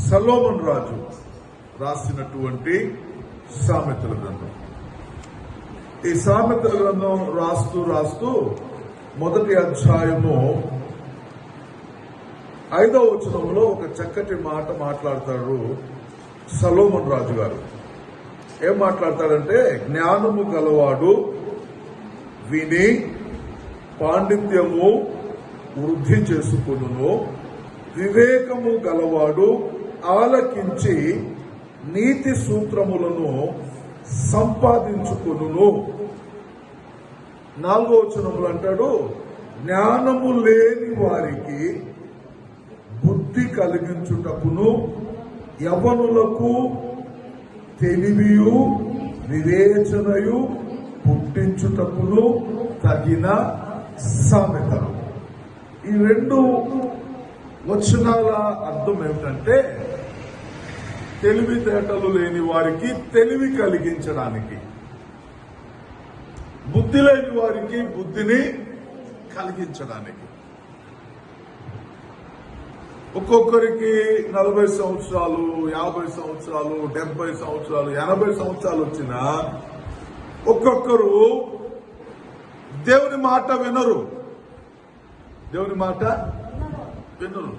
సొలొమోను రాజు రాసినటువంటి సామెతల గ్రంథం. ఈ సామెతల గ్రంథం రాస్తూ మొదటి అధ్యాయము 5వ వచనంలో ఒక చక్కటి మాట మాట్లాడతాడు సొలొమోను రాజు గారు. ఏం మాట్లాడతాడంటే, జ్ఞానము గలవాడు విని పాండిత్యము వృద్ధి చేసుకొనును, వివేకము గలవాడు ఆలకించి నీతి సూత్రములను సంపాదించుకొనును. 4వ వచనములు అంటాడు, జ్ఞానము లేని వారికి బుద్ధి కలిగించుటకును యవనులకు తెలివియు వివేచనయు పుట్టించుటకును తగిన సామెతలు. ఈ 2 వచనాల అర్థం ఏమిటంటే, తెలివితేటలు లేని వారికి తెలివి కలిగించడానికి, బుద్ధి లేని వారికి బుద్ధిని కలిగించడానికి. ఒక్కొక్కరికి 40 సంవత్సరాలు, 50 సంవత్సరాలు, 70 సంవత్సరాలు, 80 సంవత్సరాలు వచ్చినా ఒక్కొక్కరు దేవుని మాట వినరు. దేవుని మాట వినరు.